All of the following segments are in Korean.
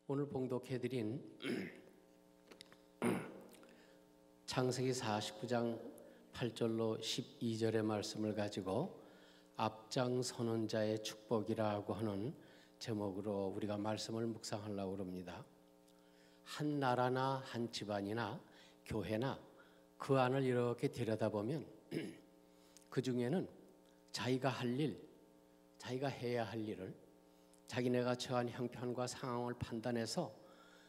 오늘 봉독해드린 창세기 49장 8절로 12절의 말씀을 가지고 앞장 서는 자의 축복이라고 하는 제목으로 우리가 말씀을 묵상하려고 합니다. 한 나라나 한 집안이나 교회나 그 안을 이렇게 들여다보면 그 중에는 자기가 할 일, 자기가 해야 할 일을 자기네가 처한 형편과 상황을 판단해서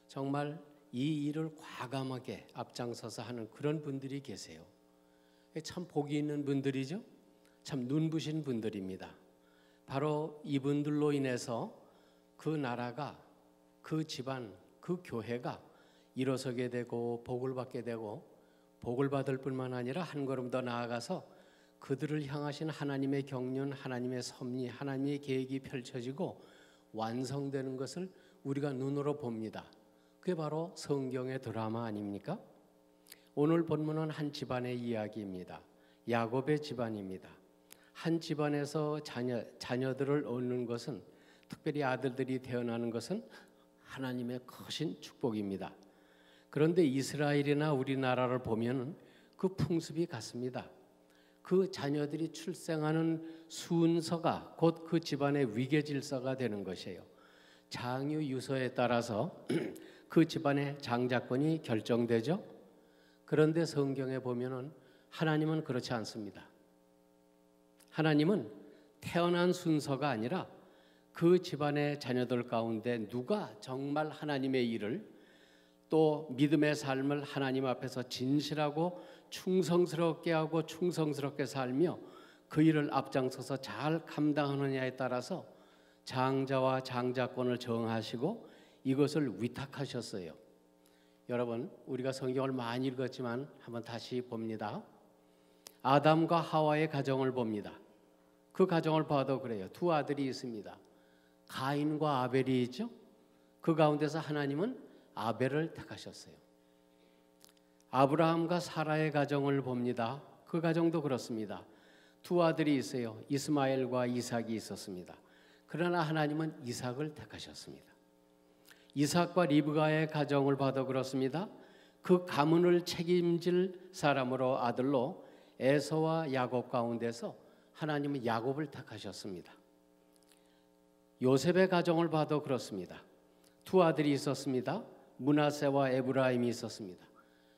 정말 이 일을 과감하게 앞장서서 하는 그런 분들이 계세요. 참 복이 있는 분들이죠. 참 눈부신 분들입니다. 바로 이분들로 인해서 그 나라가, 그 집안, 그 교회가 일어서게 되고 복을 받게 되고 복을 받을 뿐만 아니라 한 걸음 더 나아가서 그들을 향하신 하나님의 경륜, 하나님의 섭리, 하나님의 계획이 펼쳐지고 완성되는 것을 우리가 눈으로 봅니다. 그게 바로 성경의 드라마 아닙니까? 오늘 본문은 한 집안의 이야기입니다. 야곱의 집안입니다. 한 집안에서 자녀들을 얻는 것은, 특별히 아들들이 태어나는 것은 하나님의 크신 축복입니다. 그런데 이스라엘이나 우리나라를 보면 그 풍습이 같습니다. 그 자녀들이 출생하는 순서가 곧 그 집안의 위계 질서가 되는 것이에요. 장유 유서에 따라서 그 집안의 장자권이 결정되죠. 그런데 성경에 보면은 하나님은 그렇지 않습니다. 하나님은 태어난 순서가 아니라 그 집안의 자녀들 가운데 누가 정말 하나님의 일을 또 믿음의 삶을 하나님 앞에서 진실하고 충성스럽게 하고 충성스럽게 살며 그 일을 앞장서서 잘 감당하느냐에 따라서 장자와 장자권을 정하시고 이것을 위탁하셨어요. 여러분, 우리가 성경을 많이 읽었지만 한번 다시 봅니다. 아담과 하와의 가정을 봅니다. 그 가정을 봐도 그래요. 두 아들이 있습니다. 가인과 아벨이 있죠. 그 가운데서 하나님은 아벨을 택하셨어요. 아브라함과 사라의 가정을 봅니다. 그 가정도 그렇습니다. 두 아들이 있어요. 이스마엘과 이삭이 있었습니다. 그러나 하나님은 이삭을 택하셨습니다. 이삭과 리브가의 가정을 봐도 그렇습니다. 그 가문을 책임질 사람으로 아들로 에서와 야곱 가운데서 하나님은 야곱을 택하셨습니다. 요셉의 가정을 봐도 그렇습니다. 두 아들이 있었습니다. 므낫세와 에브라임이 있었습니다.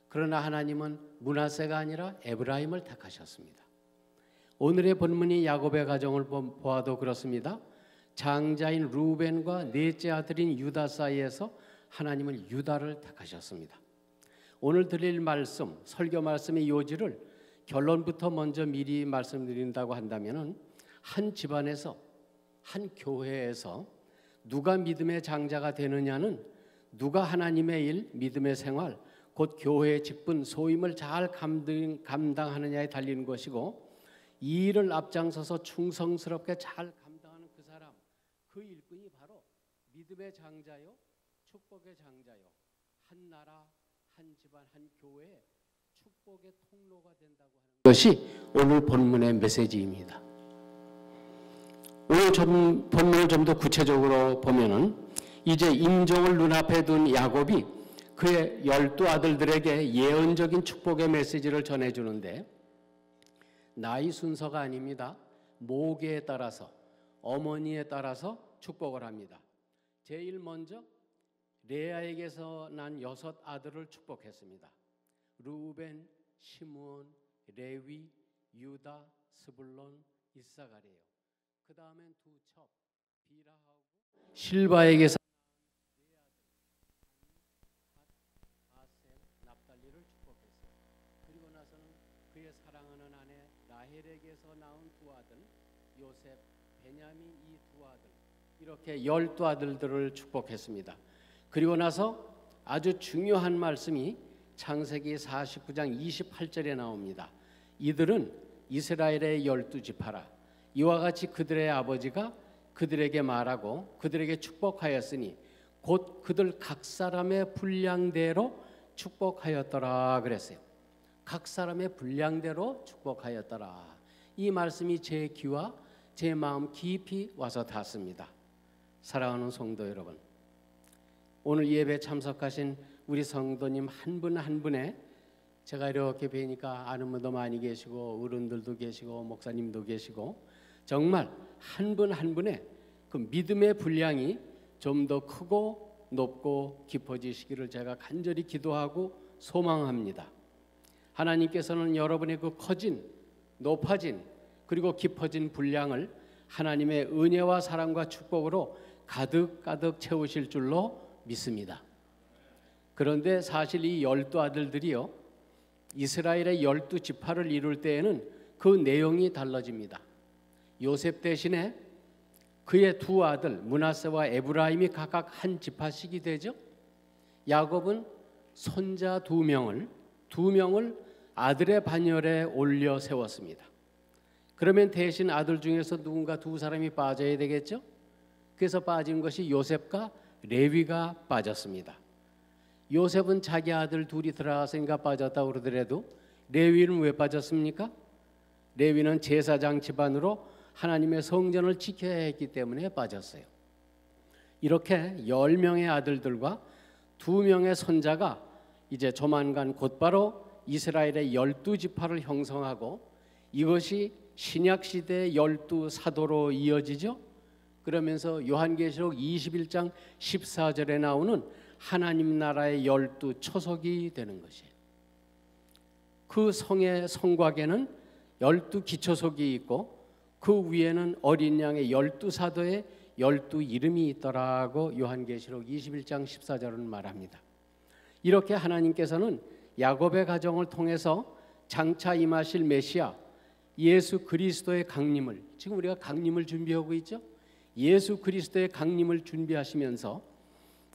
그러나 하나님은 므낫세가 아니라 에브라임을 택하셨습니다. 오늘의 본문이 야곱의 가정을 보아도 그렇습니다. 장자인 루벤과 넷째 아들인 유다 사이에서 하나님은 유다를 택하셨습니다. 오늘 드릴 말씀, 설교 말씀의 요지를 결론부터 먼저 미리 말씀드린다고 한다면은 한 집안에서, 한 교회에서 누가 믿음의 장자가 되느냐는 누가 하나님의 일, 믿음의 생활, 곧 교회의 직분, 소임을 잘 감당하느냐에 달리는 것이고, 이 일을 앞장서서 충성스럽게 잘 감당하는 그 사람, 그 일꾼이 바로 믿음의 장자요, 축복의 장자요, 한 나라, 한 집안, 한 교회의 축복의 통로가 된다고 하는 것이 오늘 본문의 메시지입니다. 오늘 본문을 좀 더 구체적으로 보면은 이제 임종을 눈앞에 둔 야곱이 그의 12아들들에게 예언적인 축복의 메시지를 전해주는데, 나이 순서가 아닙니다. 모계에 따라서, 어머니에 따라서 축복을 합니다. 제일 먼저 레아에게서 난 6아들을 축복했습니다. 루벤, 시므온, 레위, 유다, 스불론, 이사갈이에요. 그 다음엔 두 첩, 비라하고 실바에게서 납달리를 축복했어요. 그리고 나서는 그의 사랑하는 아내 라헬에게서 낳은 두 아들 요셉, 베냐민, 이 두 아들, 이렇게 12아들들을 축복했습니다. 그리고 나서 아주 중요한 말씀이 창세기 49장 28절에 나옵니다. 이들은 이스라엘의 12지파라. 이와 같이 그들의 아버지가 그들에게 말하고 그들에게 축복하였으니 곧 그들 각 사람의 분량대로 축복하였더라 그랬어요. 각 사람의 분량대로 축복하였더라. 이 말씀이 제 귀와 제 마음 깊이 와서 닿습니다. 사랑하는 성도 여러분, 오늘 예배 참석하신 우리 성도님 한 분 한 분에 제가 이렇게 뵈니까 아는 분도 많이 계시고 어른들도 계시고 목사님도 계시고 정말 한 분 한 분의 그 믿음의 분량이 좀 더 크고 높고 깊어지시기를 제가 간절히 기도하고 소망합니다. 하나님께서는 여러분의 그 커진, 높아진 그리고 깊어진 분량을 하나님의 은혜와 사랑과 축복으로 가득가득 채우실 줄로 믿습니다. 그런데 사실 이 12아들들이요, 이스라엘의 12지파를 이룰 때에는 그 내용이 달라집니다. 요셉 대신에 그의 두 아들 므낫세와 에브라임이 각각 한 지파씩이 되죠. 야곱은 손자 두 명을 아들의 반열에 올려 세웠습니다. 그러면 대신 아들 중에서 누군가 두 사람이 빠져야 되겠죠. 그래서 빠진 것이 요셉과 레위가 빠졌습니다. 요셉은 자기 아들 둘이 들어가서니까 빠졌다고 그러더라도 레위는 왜 빠졌습니까? 레위는 제사장 집안으로 하나님의 성전을 지켜야 했기 때문에 빠졌어요. 이렇게 10명의 아들들과 2명의 손자가 이제 조만간 곧바로 이스라엘의 12지파를 형성하고 이것이 신약시대의 12사도로 이어지죠. 그러면서 요한계시록 21장 14절에 나오는 하나님 나라의 12초석이 되는 것이에요. 그 성의 성곽에는 12기초석이 있고 그 위에는 어린 양의 12사도의 12이름이 있더라고 요한계시록 21장 14절은 말합니다. 이렇게 하나님께서는 야곱의 가정을 통해서 장차 임하실 메시아 예수 그리스도의 강림을, 지금 우리가 강림을 준비하고 있죠. 예수 그리스도의 강림을 준비하시면서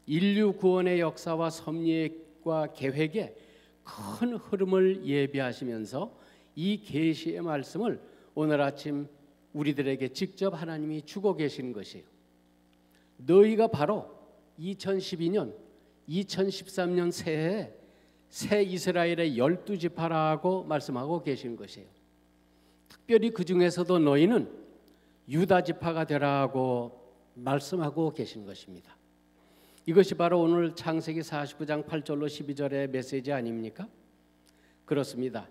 인류 구원의 역사와 섭리와 계획에 큰 흐름을 예비하시면서 이 계시의 말씀을 오늘 아침 우리들에게 직접 하나님이 주고 계시는 것이에요. 너희가 바로 2012년, 2013년 새해에 새 이스라엘의 12지파라고 말씀하고 계시는 것이에요. 특별히 그 중에서도 너희는 유다 지파가 되라고 말씀하고 계신 것입니다. 이것이 바로 오늘 창세기 49장 8절로 12절의 메시지 아닙니까? 그렇습니다.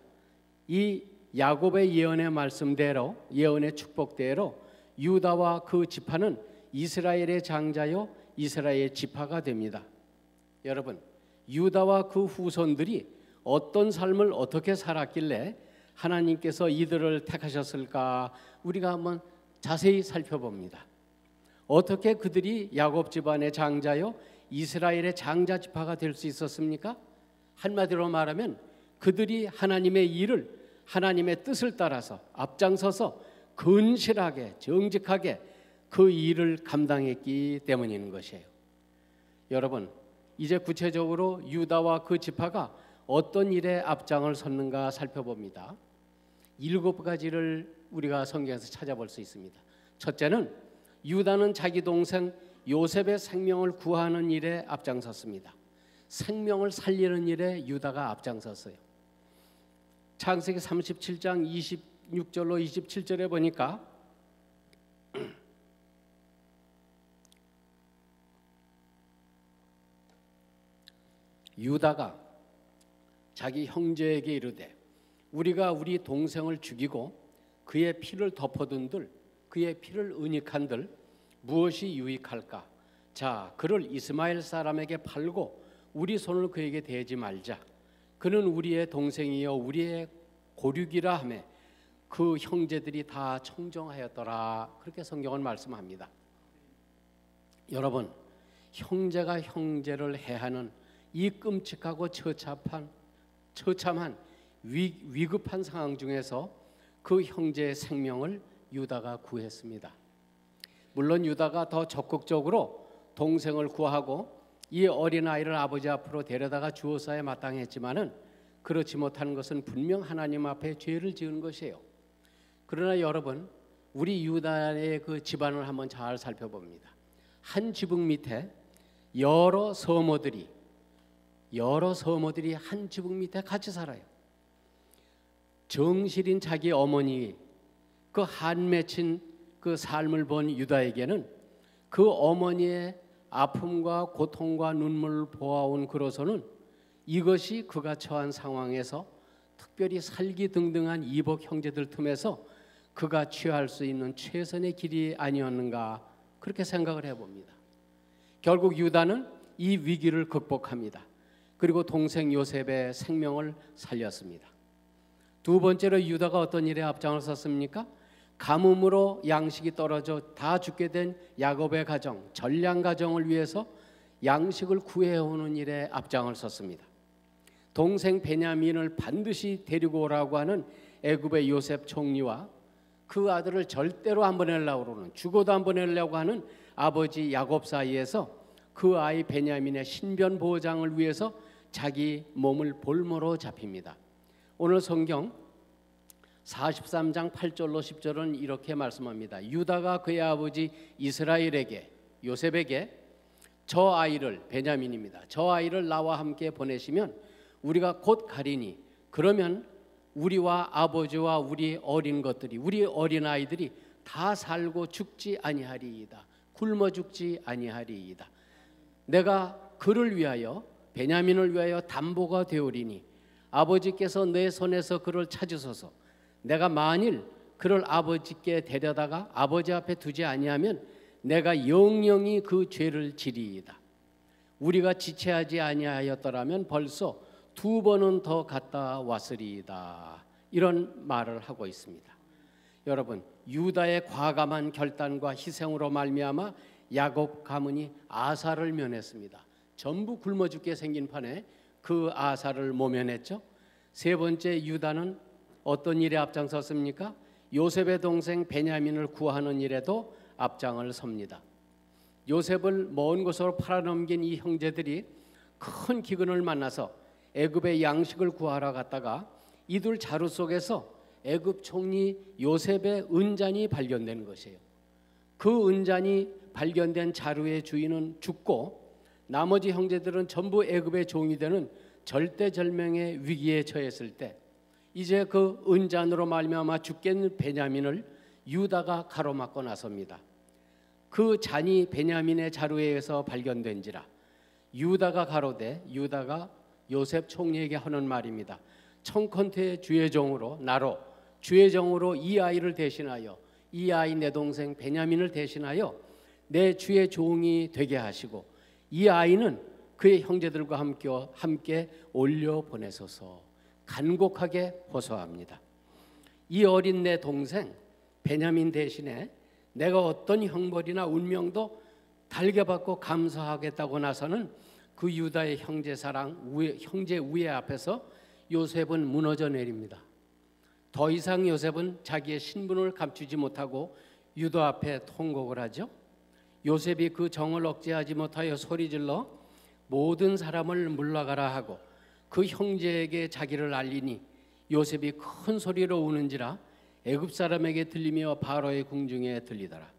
이 야곱의 예언의 말씀대로, 예언의 축복대로 유다와 그 지파는 이스라엘의 장자요 이스라엘의 지파가 됩니다. 여러분, 유다와 그 후손들이 어떤 삶을 어떻게 살았길래 하나님께서 이들을 택하셨을까? 우리가 한번 자세히 살펴봅니다. 어떻게 그들이 야곱 집안의 장자요 이스라엘의 장자 지파가 될 수 있었습니까? 한마디로 말하면 그들이 하나님의 일을, 하나님의 뜻을 따라서 앞장서서 근실하게 정직하게 그 일을 감당했기 때문인 것이에요. 여러분, 이제 구체적으로 유다와 그 지파가 어떤 일에 앞장을 섰는가 살펴봅니다. 7가지를 우리가 성경에서 찾아볼 수 있습니다. 첫째는 유다는 자기 동생 요셉의 생명을 구하는 일에 앞장섰습니다. 생명을 살리는 일에 유다가 앞장섰어요. 창세기 37장 26절로 27절에 보니까 유다가 자기 형제에게 이르되 우리가 우리 동생을 죽이고 그의 피를 덮어둔들, 그의 피를 은닉한들 무엇이 유익할까? 자, 그를 이스마엘 사람에게 팔고 우리 손을 그에게 대지 말자. 그는 우리의 동생이요 우리의 고륙이라 하매 그 형제들이 다 청정하였더라. 그렇게 성경은 말씀합니다. 여러분, 형제가 형제를 해하는 이 끔찍하고 처참한 위급한 상황 중에서 그 형제의 생명을 유다가 구했습니다. 물론 유다가 더 적극적으로 동생을 구하고 이 어린아이를 아버지 앞으로 데려다가 주어사에 마땅했지만은 그렇지 못하는 것은 분명 하나님 앞에 죄를 지은 것이에요. 그러나 여러분, 우리 유다의 그 집안을 한번 잘 살펴봅니다. 한 지붕 밑에 여러 서모들이 한 지붕 밑에 같이 살아요. 정실인 자기 어머니, 그 한 맺힌 그 삶을 본 유다에게는 그 어머니의 아픔과 고통과 눈물을 보아온 그로서는 이것이 그가 처한 상황에서 특별히 살기등등한 이복 형제들 틈에서 그가 취할 수 있는 최선의 길이 아니었는가 그렇게 생각을 해봅니다. 결국 유다는 이 위기를 극복합니다. 그리고 동생 요셉의 생명을 살렸습니다. 두 번째로 유다가 어떤 일에 앞장을 섰습니까? 가뭄으로 양식이 떨어져 다 죽게 된 야곱의 가정, 전량 가정을 위해서 양식을 구해오는 일에 앞장을 섰습니다. 동생 베냐민을 반드시 데리고 오라고 하는 애굽의 요셉 총리와 그 아들을 절대로 안 보내려고 그러는, 죽어도 안 보내려고 하는 아버지 야곱 사이에서 그 아이 베냐민의 신변 보장을 위해서 자기 몸을 볼모로 잡힙니다. 오늘 성경 43장 8절로 10절은 이렇게 말씀합니다. 유다가 그의 아버지 이스라엘에게, 요셉에게 저 아이를, 베냐민입니다, 저 아이를 나와 함께 보내시면 우리가 곧 가리니 그러면 우리와 아버지와 우리 어린 것들이, 우리 어린 아이들이 다 살고 죽지 아니하리이다. 굶어 죽지 아니하리이다. 내가 그를 위하여, 베냐민을 위하여 담보가 되오리니 아버지께서 내 손에서 그를 찾으소서. 내가 만일 그를 아버지께 데려다가 아버지 앞에 두지 아니하면 내가 영영이 그 죄를 지리이다. 우리가 지체하지 아니하였더라면 벌써 2번은 더 갔다 왔으리이다. 이런 말을 하고 있습니다. 여러분, 유다의 과감한 결단과 희생으로 말미암아 야곱 가문이 아사를 면했습니다. 전부 굶어 죽게 생긴 판에 그 아사를 모면했죠. 세 번째, 유다는 어떤 일에 앞장섰습니까? 요셉의 동생 베냐민을 구하는 일에도 앞장을 섭니다. 요셉을 먼 곳으로 팔아넘긴 이 형제들이 큰 기근을 만나서 애굽의 양식을 구하러 갔다가 이들 자루 속에서 애굽 총리 요셉의 은잔이 발견되는 것이에요. 그 은잔이 발견된 자루의 주인은 죽고 나머지 형제들은 전부 애굽의 종이 되는 절대절명의 위기에 처했을 때 이제 그 은잔으로 말미암아 죽겠는 베냐민을 유다가 가로막고 나섭니다. 그 잔이 베냐민의 자루에 의해서 발견된지라 유다가 가로되, 유다가 요셉 총리에게 하는 말입니다. 청컨대 주의 종으로, 나로 주의 종으로 이 아이를 대신하여, 이 아이 내 동생 베냐민을 대신하여 내 주의 종이 되게 하시고 이 아이는 그의 형제들과 함께 올려 보내소서. 간곡하게 호소합니다. 이 어린 내 동생 베냐민 대신에 내가 어떤 형벌이나 운명도 달게받고 감사하겠다고 나서는 그 유다의 형제 우애 앞에서 요셉은 무너져 내립니다. 더 이상 요셉은 자기의 신분을 감추지 못하고 유다 앞에 통곡을 하죠. 요셉이 그 정을 억제하지 못하여 소리질러 모든 사람을 물러가라 하고 그 형제에게 자기를 알리니 요셉이 큰 소리로 우는지라 애굽 사람에게 들리며 바로의 궁중에 들리더라.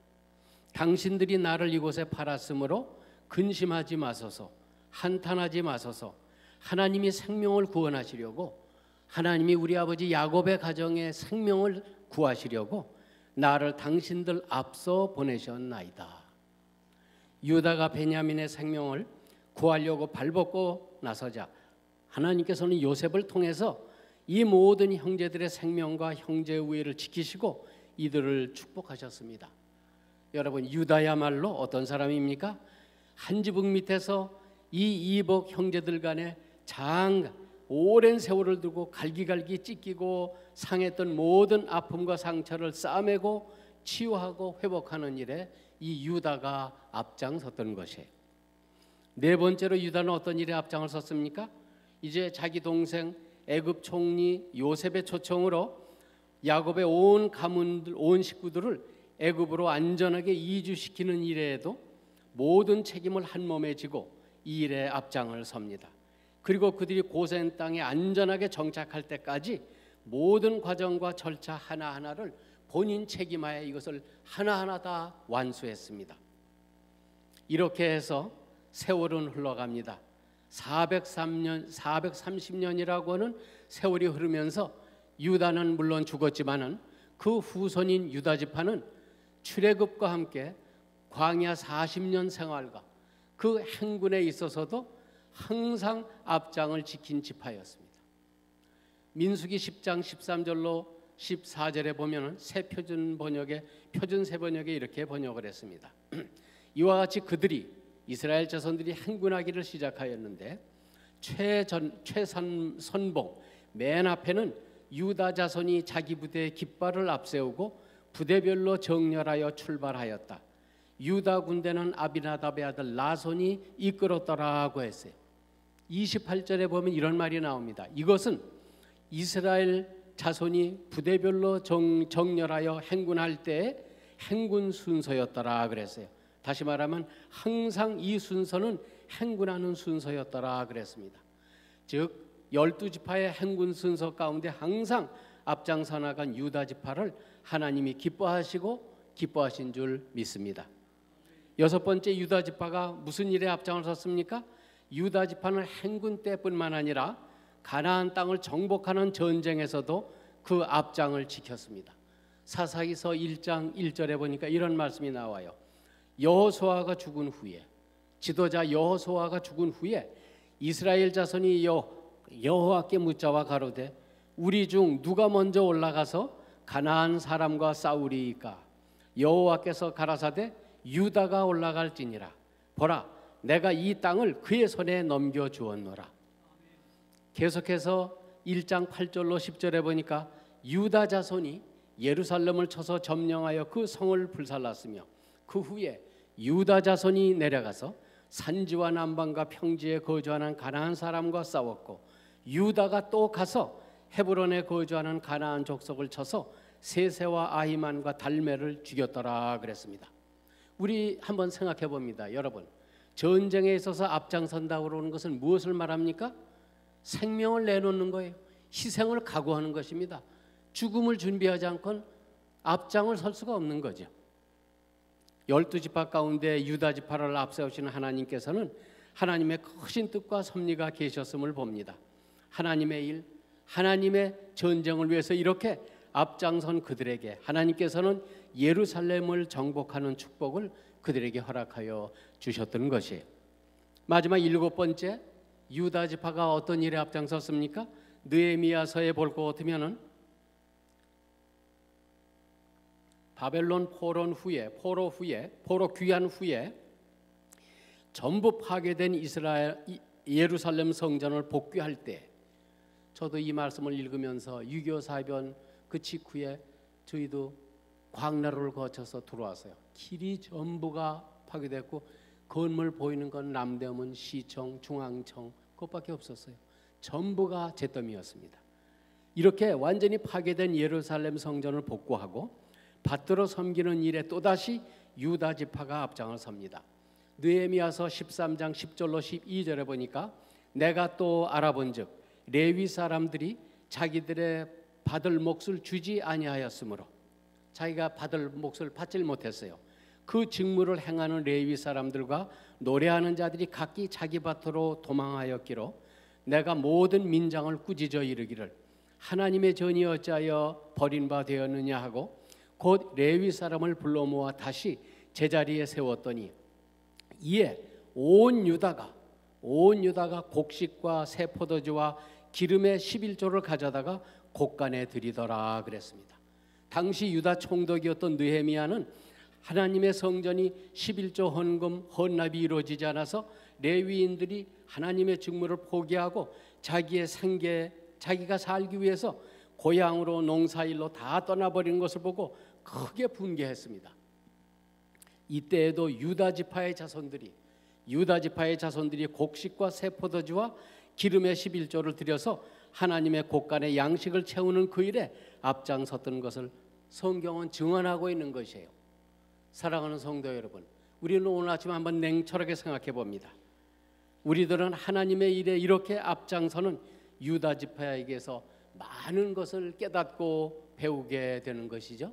당신들이 나를 이곳에 팔았으므로 근심하지 마소서, 한탄하지 마소서. 하나님이 생명을 구원하시려고, 하나님이 우리 아버지 야곱의 가정의 생명을 구하시려고 나를 당신들 앞서 보내셨나이다. 유다가 베냐민의 생명을 구하려고 발벗고 나서자 하나님께서는 요셉을 통해서 이 모든 형제들의 생명과 형제 우애를 지키시고 이들을 축복하셨습니다. 여러분, 유다야말로 어떤 사람입니까? 한 지붕 밑에서 이 이복 형제들 간에 오랜 세월을 두고 갈기갈기 찢기고 상했던 모든 아픔과 상처를 싸매고 치유하고 회복하는 일에 이 유다가 앞장섰던 것이에요. 네 번째로 유다는 어떤 일에 앞장을 섰습니까? 이제 자기 동생 애굽 총리 요셉의 초청으로 야곱의 온 가문들, 온 식구들을 애굽으로 안전하게 이주시키는 일에도 모든 책임을 한 몸에 지고 이 일에 앞장을 섭니다. 그리고 그들이 고센 땅에 안전하게 정착할 때까지 모든 과정과 절차 하나하나를 본인 책임하에 이것을 하나하나 다 완수했습니다. 이렇게 해서 세월은 흘러갑니다. 430년이라고 하는 세월이 흐르면서 유다는 물론 죽었지만은 그 후손인 유다 지파는 출애굽과 함께 광야 40년 생활과 그 행군에 있어서도 항상 앞장을 지킨 지파였습니다. 민수기 10장 13절로 14절에 보면은 새 표준 번역에 표준 새 번역에 이렇게 번역을 했습니다. 이와 같이 그들이 이스라엘 자손들이 행군하기를 시작하였는데 최선봉 맨 앞에는 유다 자손이 자기 부대의 깃발을 앞세우고 부대별로 정렬하여 출발하였다. 유다 군대는 아비나답의 아들 나손이 이끌었더라고 했어요. 28절에 보면 이런 말이 나옵니다. 이것은 이스라엘 자손이 부대별로 정렬하여 행군할 때의 행군 순서였더라 그랬어요. 다시 말하면 항상 이 순서는 행군하는 순서였더라 그랬습니다. 즉 12지파의 행군 순서 가운데 항상 앞장서 나간 유다 지파를 하나님이 기뻐하신 줄 믿습니다. 여섯 번째, 유다 지파가 무슨 일에 앞장을 섰습니까? 유다 지파는 행군 때뿐만 아니라 가나안 땅을 정복하는 전쟁에서도 그 앞장을 지켰습니다. 사사기서 1장 1절에 보니까 이런 말씀이 나와요. 여호수아가 죽은 후에, 지도자 여호수아가 죽은 후에 이스라엘 자손이 여호와께 묻자와 가로되 우리 중 누가 먼저 올라가서 가나안 사람과 싸우리이까? 여호와께서 가라사대 유다가 올라갈지니라. 보라, 내가 이 땅을 그의 손에 넘겨 주었노라. 계속해서 1장 8절로 10절에 보니까 유다 자손이 예루살렘을 쳐서 점령하여 그 성을 불살랐으며 그 후에 유다 자손이 내려가서 산지와 남방과 평지에 거주하는 가나안 사람과 싸웠고 유다가 또 가서 헤브론에 거주하는 가나안 족속을 쳐서 세세와 아히만과 달메를 죽였더라 그랬습니다. 우리 한번 생각해 봅니다. 여러분, 전쟁에 있어서 앞장선다고 그러는 것은 무엇을 말합니까? 생명을 내놓는 거예요. 희생을 각오하는 것입니다. 죽음을 준비하지 않고는 앞장을 설 수가 없는 거죠. 12지파 가운데 유다 지파를 앞세우시는 하나님께서는 하나님의 크신 뜻과 섭리가 계셨음을 봅니다. 하나님의 일, 하나님의 전쟁을 위해서 이렇게 앞장선 그들에게 하나님께서는 예루살렘을 정복하는 축복을 그들에게 허락하여 주셨던 것이에요. 마지막 일곱 번째, 유다 지파가 어떤 일에 앞장섰습니까? 느헤미야서에 볼 것 같으면은 바벨론 포로 귀환 후에 전부 파괴된 예루살렘 성전을 복귀할 때, 저도 이 말씀을 읽으면서 6.25 사변 그 직후에 저희도 광나루를 거쳐서 들어왔어요. 길이 전부가 파괴됐고 건물 보이는 건 남대문 시청, 중앙청 그것밖에 없었어요. 전부가 잿더미였습니다. 이렇게 완전히 파괴된 예루살렘 성전을 복구하고 받들어 섬기는 일에 또다시 유다 지파가 앞장을 섭니다. 느헤미야서 13장 10절로 12절에 보니까 내가 또 알아본즉 레위 사람들이 자기들의 받을 몫을 주지 아니하였으므로, 자기가 받을 몫을 받질 못했어요. 그 직무를 행하는 레위 사람들과 노래하는 자들이 각기 자기 밭으로 도망하였기로 내가 모든 민장을 꾸짖어 이르기를 하나님의 전이 어찌하여 버린 바 되었느냐 하고 곧 레위 사람을 불러 모아 다시 제자리에 세웠더니 이에 온 유다가 곡식과 새 포도주와 기름의 11조를 가져다가 곡간에 드리더라 그랬습니다. 당시 유다 총독이었던 느헤미야는 하나님의 성전이 11조 헌금 헌납이 이루어지지 않아서 레위인들이 하나님의 직무를 포기하고 자기의 생계, 자기가 살기 위해서 고향으로 농사일로 다 떠나버리는 것을 보고 크게 분개했습니다. 이때에도 유다 지파의 자손들이 곡식과 새 포도주와 기름의 11조를 들여서 하나님의 곡간에 양식을 채우는 그 일에 앞장섰던 것을 성경은 증언하고 있는 것이에요. 사랑하는 성도 여러분, 우리는 오늘 아침 한번 냉철하게 생각해 봅니다. 우리들은 하나님의 일에 이렇게 앞장서는 유다 지파에게서 많은 것을 깨닫고 배우게 되는 것이죠.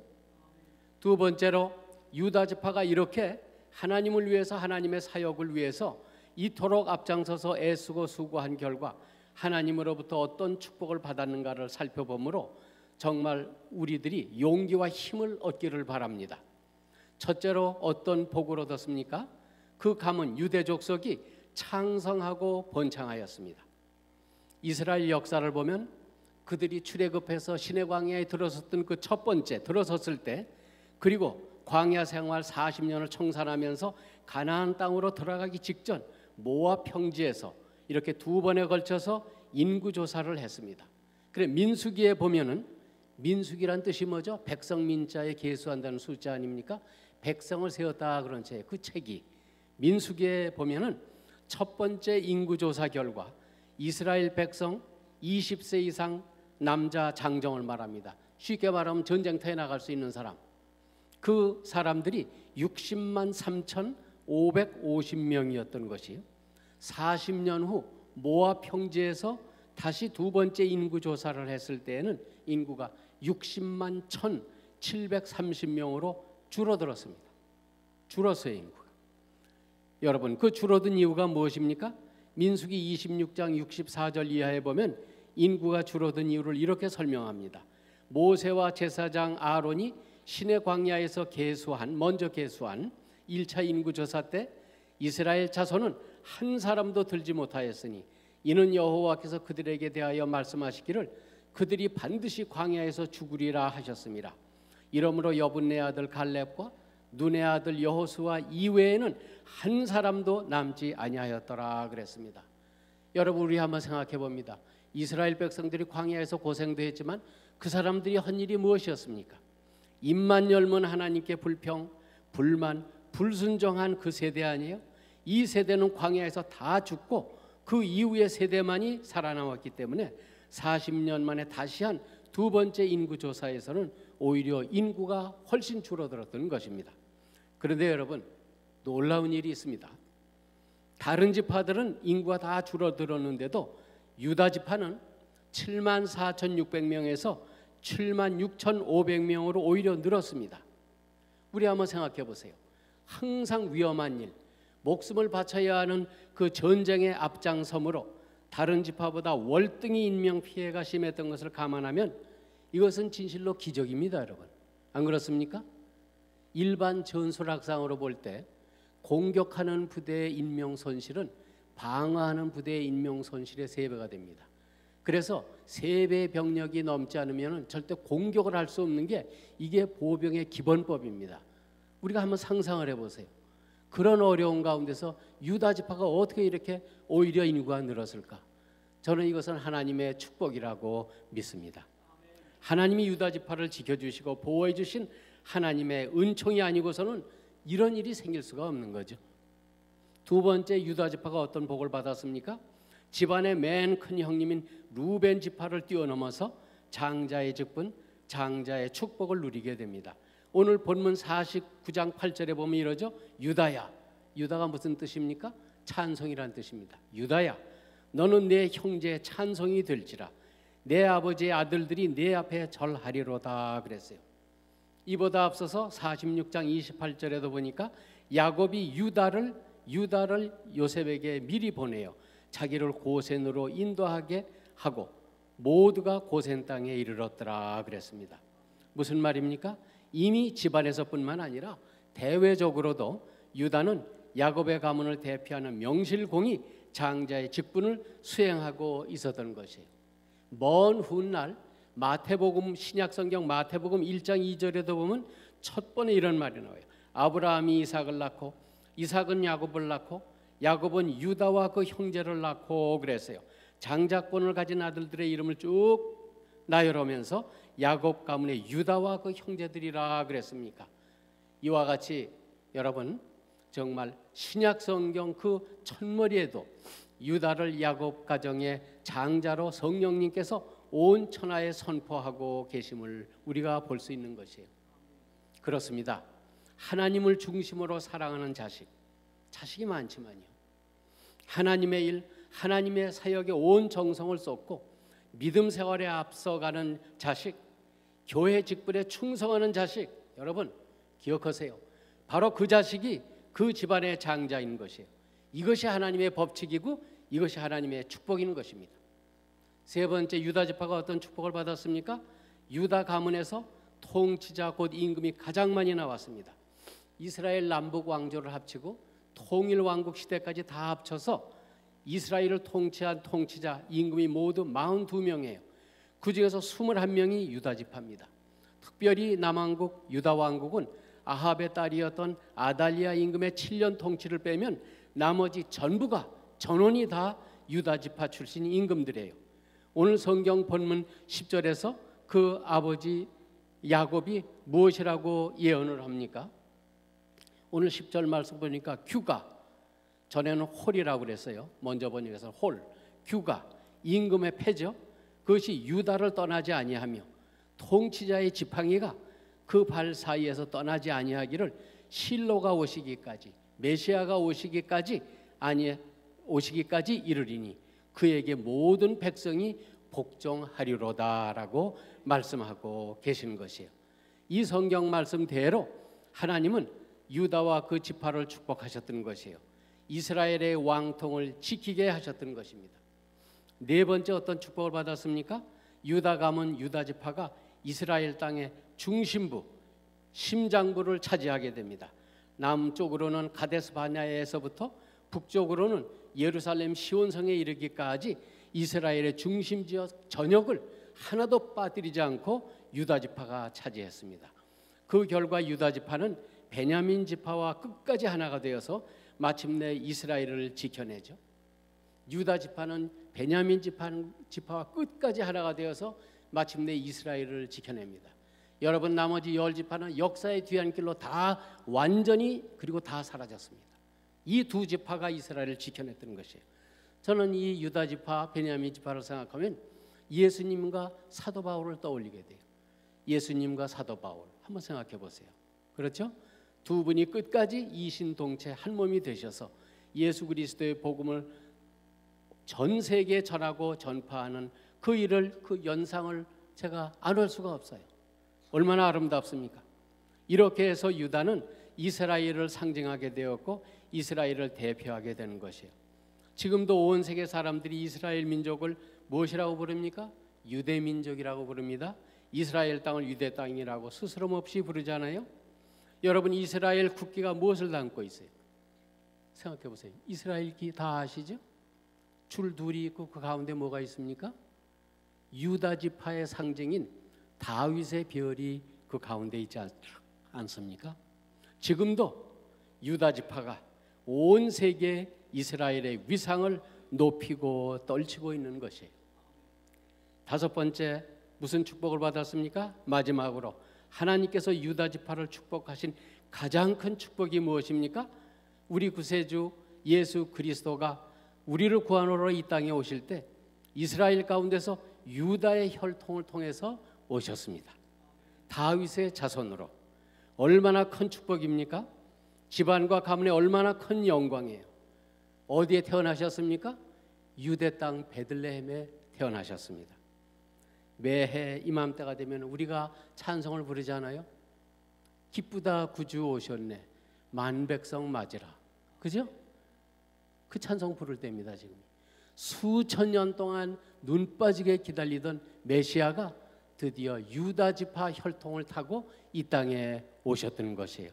두 번째로, 유다 지파가 이렇게 하나님을 위해서, 하나님의 사역을 위해서 이토록 앞장서서 애쓰고 수고한 결과 하나님으로부터 어떤 축복을 받았는가를 살펴보므로 정말 우리들이 용기와 힘을 얻기를 바랍니다. 첫째로 어떤 복을 얻었습니까? 그 가문 유대 족속이 창성하고 번창하였습니다. 이스라엘 역사를 보면 그들이 출애굽해서 시내 광야에 들어섰던 그 첫 번째 들어섰을 때, 그리고 광야 생활 40년을 청산하면서 가나안 땅으로 들어가기 직전 모압 평지에서 이렇게 두 번에 걸쳐서 인구 조사를 했습니다. 그래 민수기에 보면은, 민수기란 뜻이 뭐죠? 백성 민자에 계수한다는 숫자 아닙니까? 백성을 세웠다 그런 책, 그 책이 민수기에 보면은 첫 번째 인구 조사 결과 이스라엘 백성 20세 이상 남자 장정을 말합니다. 쉽게 말하면 전쟁터에 나갈 수 있는 사람, 그 사람들이 60만 3,550명이었던 것이 40년 후 모압 평지에서 다시 두 번째 인구 조사를 했을 때에는 인구가 60만 1,730명으로 줄어들었습니다. 줄었어요, 인구가. 여러분, 그 줄어든 이유가 무엇입니까? 민수기 26장 64절 이하에 보면 인구가 줄어든 이유를 이렇게 설명합니다. 모세와 제사장 아론이 시내 광야에서 먼저 계수한 1차 인구 조사 때 이스라엘 자손은 한 사람도 들지 못하였으니 이는 여호와께서 그들에게 대하여 말씀하시기를 그들이 반드시 광야에서 죽으리라 하셨습니다. 이러므로 여분네 아들 갈렙과 눈의 아들 여호수아 이외에는 한 사람도 남지 아니하였더라 그랬습니다. 여러분, 우리 한번 생각해 봅니다. 이스라엘 백성들이 광야에서 고생도 했지만 그 사람들이 한 일이 무엇이었습니까? 입만 열면 하나님께 불평, 불만, 불순종한 그 세대 아니에요? 이 세대는 광야에서 다 죽고 그 이후의 세대만이 살아남았기 때문에 40년 만에 다시 한 두 번째 인구조사에서는 오히려 인구가 훨씬 줄어들었던 것입니다. 그런데 여러분, 놀라운 일이 있습니다. 다른 지파들은 인구가 다 줄어들었는데도 유다 지파는 74,600명에서 76,500명으로 오히려 늘었습니다. 우리 한번 생각해 보세요. 항상 위험한 일, 목숨을 바쳐야 하는 그 전쟁의 앞장섬으로 다른 지파보다 월등히 인명피해가 심했던 것을 감안하면 이것은 진실로 기적입니다, 여러분. 안 그렇습니까? 일반 전술학상으로 볼 때 공격하는 부대의 인명손실은 방어하는 부대의 인명손실의 3배가 됩니다. 그래서 3배 병력이 넘지 않으면 절대 공격을 할 수 없는 게 이게 보병의 기본법입니다. 우리가 한번 상상을 해보세요. 그런 어려운 가운데서 유다 지파가 어떻게 이렇게 오히려 인구가 늘었을까? 저는 이것은 하나님의 축복이라고 믿습니다. 하나님이 유다 지파를 지켜주시고 보호해 주신 하나님의 은총이 아니고서는 이런 일이 생길 수가 없는 거죠. 두 번째, 유다 지파가 어떤 복을 받았습니까? 집안의 맨 큰 형님인 루벤 지파를 뛰어넘어서 장자의 직분, 장자의 축복을 누리게 됩니다. 오늘 본문 49장 8절에 보면 이러죠. 유다야, 유다가 무슨 뜻입니까? 찬송이란 뜻입니다. 유다야, 너는 내 형제의 찬송이 될지라. 내 아버지의 아들들이 내 앞에 절하리로다 그랬어요. 이보다 앞서서 46장 28절에도 보니까 야곱이 유다를 요셉에게 미리 보내요. 자기를 고센으로 인도하게 하고 모두가 고센 땅에 이르렀더라 그랬습니다. 무슨 말입니까? 이미 집안에서뿐만 아니라 대외적으로도 유다는 야곱의 가문을 대표하는 명실공히 장자의 직분을 수행하고 있었던 것이에요. 먼 훗날 마태복음, 신약성경 마태복음 1장 2절에도 보면 첫 번에 이런 말이 나와요. 아브라함이 이삭을 낳고 이삭은 야곱을 낳고 야곱은 유다와 그 형제를 낳고 그랬어요. 장자권을 가진 아들들의 이름을 쭉 나열하면서 야곱 가문의 유다와 그 형제들이라 그랬습니까? 이와 같이 여러분, 정말 신약성경 그 첫머리에도 유다를 야곱 가정의 장자로 성령님께서 온 천하에 선포하고 계심을 우리가 볼 수 있는 것이에요. 그렇습니다. 하나님을 중심으로 사랑하는 자식이 많지만요, 하나님의 일, 하나님의 사역에 온 정성을 쏟고 믿음 생활에 앞서가는 자식, 교회 직분에 충성하는 자식, 여러분 기억하세요. 바로 그 자식이 그 집안의 장자인 것이에요. 이것이 하나님의 법칙이고 이것이 하나님의 축복인 것입니다. 세 번째, 유다 지파가 어떤 축복을 받았습니까? 유다 가문에서 통치자 곧 임금이 가장 많이 나왔습니다. 이스라엘 남북 왕조를 합치고 통일왕국 시대까지 다 합쳐서 이스라엘을 통치한 통치자 임금이 모두 42명이에요. 그 중에서 21명이 유다 지파입니다. 특별히 남왕국 유다 왕국은 아합의 딸이었던 아달리아 임금의 7년 통치를 빼면 나머지 전부가 전원이 다 유다 지파 출신 임금들이에요. 오늘 성경 본문 10절에서 그 아버지 야곱이 무엇이라고 예언을 합니까? 오늘 10절 말씀 보니까 규가, 전에는 홀이라고 그랬어요. 먼저 번역해서 홀, 규가, 임금의 패죠. 그것이 유다를 떠나지 아니하며 통치자의 지팡이가 그 발 사이에서 떠나지 아니하기를 실로가 오시기까지, 메시아가 오시기까지 이르리니 그에게 모든 백성이 복종하리로다라고 말씀하고 계시는 것이에요. 이 성경 말씀대로 하나님은 유다와 그 지파를 축복하셨던 것이에요. 이스라엘의 왕통을 지키게 하셨던 것입니다. 네 번째 어떤 축복을 받았습니까? 유다 가문 유다 지파가 이스라엘 땅의 중심부, 심장부를 차지하게 됩니다. 남쪽으로는 가데스 바네아에서부터 북쪽으로는 예루살렘 시온성에 이르기까지 이스라엘의 중심지역 전역을 하나도 빠뜨리지 않고 유다 지파가 차지했습니다. 그 결과 유다 지파는 베냐민 지파와 끝까지 하나가 되어서 마침내 이스라엘을 지켜내죠. 유다 지파는 베냐민 지파와 끝까지 하나가 되어서 마침내 이스라엘을 지켜냅니다. 여러분, 나머지 10지파는 역사의 뒤안길로 다 완전히 그리고 다 사라졌습니다. 이 두 지파가 이스라엘을 지켜냈던 것이에요. 저는 이 유다 지파, 베냐민 지파를 생각하면 예수님과 사도 바울을 떠올리게 돼요. 예수님과 사도 바울 한번 생각해 보세요. 그렇죠? 두 분이 끝까지 이신동체 한 몸이 되셔서 예수 그리스도의 복음을 전 세계에 전하고 전파하는 그 일을, 그 연상을 제가 안 할 수가 없어요. 얼마나 아름답습니까? 이렇게 해서 유다는 이스라엘을 상징하게 되었고 이스라엘을 대표하게 되는 것이에요. 지금도 온 세계 사람들이 이스라엘 민족을 무엇이라고 부릅니까? 유대 민족이라고 부릅니다. 이스라엘 땅을 유대 땅이라고 스스럼 없이 부르잖아요. 여러분, 이스라엘 국기가 무엇을 담고 있어요? 생각해 보세요. 이스라엘 기 다 아시죠? 줄 둘이 있고 그 가운데 뭐가 있습니까? 유다 지파의 상징인 다윗의 별이 그 가운데 있지 않습니까? 지금도 유다 지파가 온 세계 이스라엘의 위상을 높이고 떨치고 있는 것이에요. 다섯 번째, 무슨 축복을 받았습니까? 마지막으로 하나님께서 유다 지파를 축복하신 가장 큰 축복이 무엇입니까? 우리 구세주 예수 그리스도가 우리를 구원하러 이 땅에 오실 때 이스라엘 가운데서 유다의 혈통을 통해서 오셨습니다. 다윗의 자손으로. 얼마나 큰 축복입니까? 집안과 가문의 얼마나 큰 영광이에요. 어디에 태어나셨습니까? 유대 땅 베들레헴에 태어나셨습니다. 매해 이맘때가 되면 우리가 찬송을 부르잖아요. 기쁘다 구주 오셨네, 만백성 맞으라. 그죠? 그 찬송 부를 때입니다. 지금 수천 년 동안 눈 빠지게 기다리던 메시아가 드디어 유다 지파 혈통을 타고 이 땅에 오셨던 것이에요.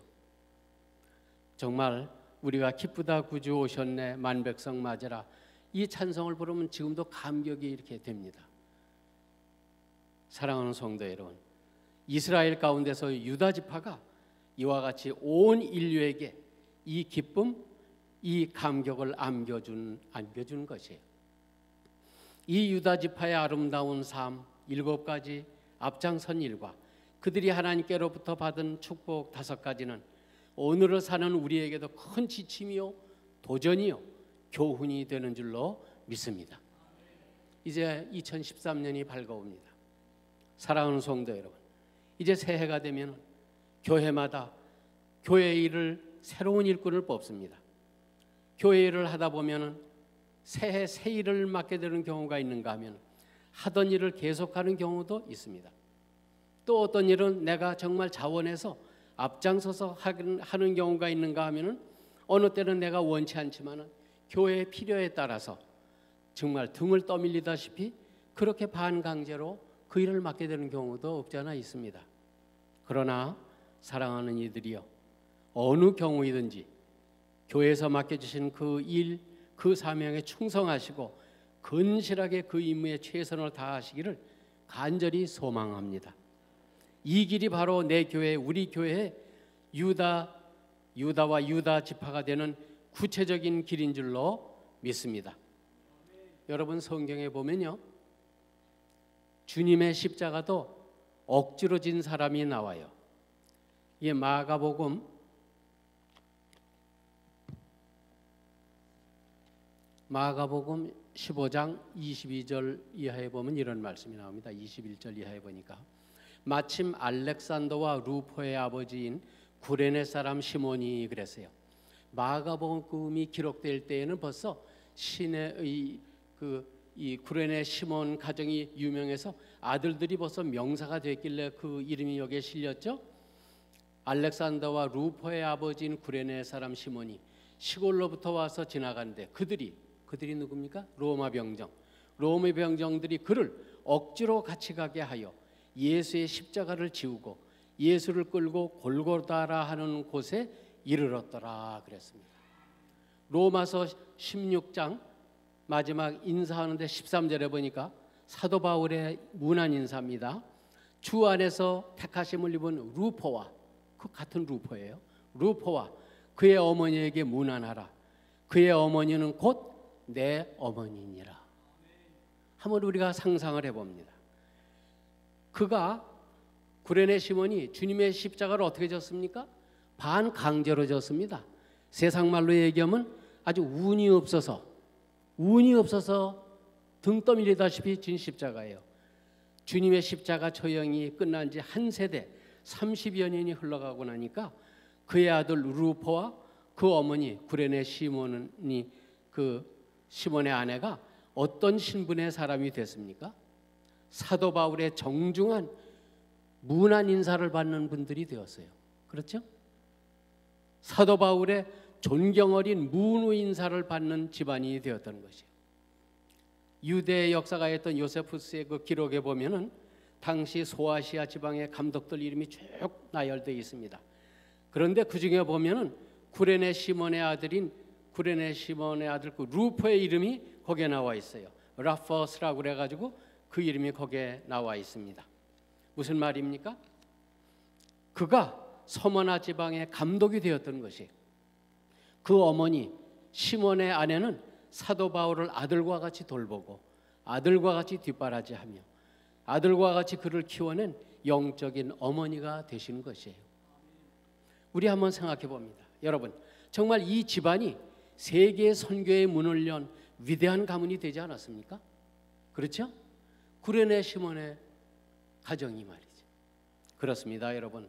정말 우리가 기쁘다 구주 오셨네, 만백성 맞으라, 이 찬송을 부르면 지금도 감격이 이렇게 됩니다. 사랑하는 성도 여러분, 이스라엘 가운데서 유다 지파가 이와 같이 온 인류에게 이 기쁨, 이 감격을 안겨준 것이에요. 이 유다 지파의 아름다운 삶 7가지 앞장선 일과 그들이 하나님께로부터 받은 축복 5가지는 오늘을 사는 우리에게도 큰 지침이요, 도전이요, 교훈이 되는 줄로 믿습니다. 이제 2013년이 밝아옵니다. 사랑하는 성도 여러분, 이제 새해가 되면 교회마다 교회 일을 새로운 일꾼을 뽑습니다. 교회 일을 하다 보면 새해 새 일을 맡게 되는 경우가 있는가 하면 하던 일을 계속하는 경우도 있습니다. 또 어떤 일은 내가 정말 자원해서 앞장서서 하는 경우가 있는가 하면 어느 때는 내가 원치 않지만 교회의 필요에 따라서 정말 등을 떠밀리다시피 그렇게 반강제로 그 일을 맡게 되는 경우도 없지 않아 있습니다. 그러나 사랑하는 이들이여, 어느 경우이든지 교회에서 맡겨주신 그 일, 그 사명에 충성하시고 건실하게 그 임무에 최선을 다하시기를 간절히 소망합니다. 이 길이 바로 내 교회, 우리 교회의 유다와 유다 지파가 되는 구체적인 길인 줄로 믿습니다. 여러분, 성경에 보면요, 주님의 십자가도 억지로 진 사람이 나와요. 이게 마가복음 15장 22절 이하에 보면 이런 말씀이 나옵니다. 21절 이하에 보니까 마침 알렉산더와 루포의 아버지인 구레네 사람 시몬이 그랬어요. 마가복음이 기록될 때에는 벌써 시내의 이 구레네 시몬 가정이 유명해서 아들들이 벌써 명사가 됐길래 그 이름이 여기에 실렸죠. 알렉산더와 루포의 아버지인 구레네 사람 시몬이 시골로부터 와서 지나가는데 그들이 누굽니까? 로마 병정들이 그를 억지로 같이 가게 하여 예수의 십자가를 지우고 예수를 끌고 골고다라 하는 곳에 이르렀더라 그랬습니다. 로마서 16장 마지막 인사하는데 13절에 보니까 사도 바울의 문안 인사입니다. 주 안에서 택하심을 입은 루포와, 그 같은 루포예요. 루포와 그의 어머니에게 문안하라. 그의 어머니는 곧 내 어머니니라. 한번 우리가 상상을 해봅니다. 그가 구레네 시몬이 주님의 십자가를 어떻게 졌습니까? 반강제로 졌습니다. 세상 말로 얘기하면 아주 운이 없어서 등 떠밀리다시피 진 십자가예요. 주님의 십자가 처형이 끝난 지 한 세대 30여 년이 흘러가고 나니까 그의 아들 루포와 그 어머니 구레네 시몬이 그 시몬의 아내가 어떤 신분의 사람이 됐습니까? 사도 바울의 정중한 문안 인사를 받는 분들이 되었어요. 그렇죠? 사도 바울의 존경 어린 문우 인사를 받는 집안이 되었던 것이에요. 유대의 역사가였던 요세푸스의 그 기록에 보면은 당시 소아시아 지방의 감독들 이름이 쭉 나열되어 있습니다. 그런데 그 중에 보면은 구레네 시몬의 아들 그 루포의 이름이 거기에 나와 있어요. 라퍼스라고 그래가지고 그 이름이 거기에 나와 있습니다. 무슨 말입니까? 그가 서머나 지방의 감독이 되었던 것이, 그 어머니 시몬의 아내는 사도 바울을 아들과 같이 돌보고 아들과 같이 뒷바라지하며 아들과 같이 그를 키워낸 영적인 어머니가 되신 것이에요. 우리 한번 생각해 봅니다. 여러분, 정말 이 집안이 세계 선교의 문을 연 위대한 가문이 되지 않았습니까? 그렇죠? 구레네 시몬의 가정이 말이죠. 그렇습니다, 여러분.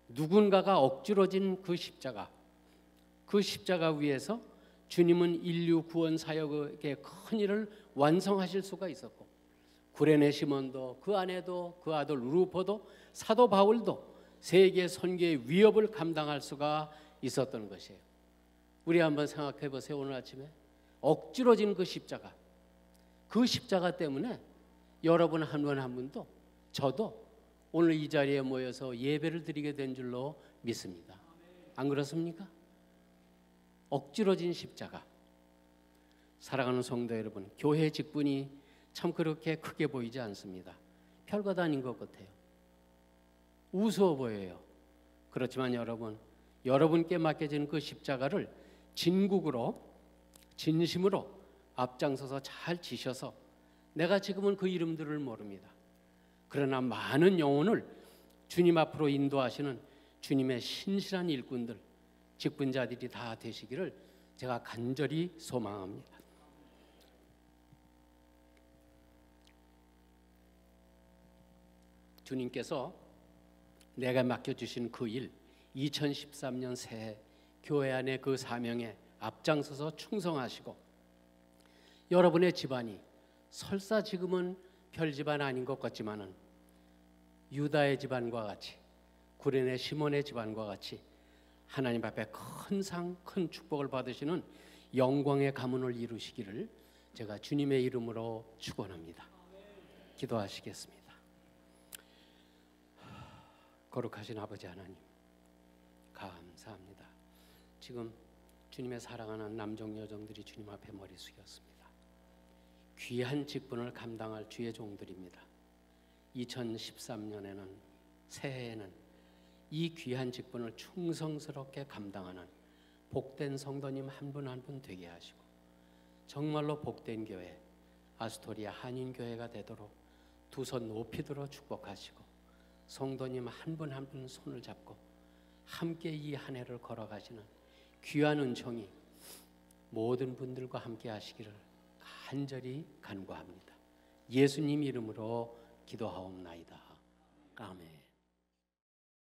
누군가가 억지로 진 그 십자가 위에서 주님은 인류 구원 사역의 큰 일을 완성하실 수가 있었고, 구레네 시몬도 그 아내도 그 아들 루포도 사도 바울도 세계 선교의 위협을 감당할 수가 있었던 것이에요. 우리 한번 생각해 보세요. 오늘 아침에 억지로 진 그 십자가 때문에 여러분 한 분 한 분도 저도 오늘 이 자리에 모여서 예배를 드리게 된 줄로 믿습니다. 안 그렇습니까? 억지로 진 십자가. 사랑하는 성도 여러분, 교회 직분이 참 그렇게 크게 보이지 않습니다. 별것 아닌 것 같아요. 우스워 보여요. 그렇지만 여러분께 맡겨진 그 십자가를 진심으로 앞장서서 잘 지셔서, 내가 지금은 그 이름들을 모릅니다. 그러나 많은 영혼을 주님 앞으로 인도하시는 주님의 신실한 일꾼들, 직분자들이 다 되시기를 제가 간절히 소망합니다. 주님께서 내가 맡겨주신 그 일, 2013년 새해 교회 안의 그 사명에 앞장서서 충성하시고, 여러분의 집안이 설사 지금은 별 집안 아닌 것 같지만은 유다의 집안과 같이, 구레네 시몬의 집안과 같이 하나님 앞에 큰 상, 큰 축복을 받으시는 영광의 가문을 이루시기를 제가 주님의 이름으로 축원합니다. 기도하시겠습니다. 거룩하신 아버지 하나님, 감사합니다. 지금 주님의 사랑하는 남종 여종들이 주님 앞에 머리 숙였습니다. 귀한 직분을 감당할 주의 종들입니다. 2013년에는 새해에는 이 귀한 직분을 충성스럽게 감당하는 복된 성도님 한 분 한 분 되게 하시고 정말로 복된 교회 아스토리아 한인교회가 되도록 두 손 높이 들어 축복하시고 성도님 한 분 한 분 손을 잡고 함께 이 한 해를 걸어가시는 귀한 은총이 모든 분들과 함께 하시기를 간절히 간구합니다. 예수님 이름으로 기도하옵나이다. 아멘.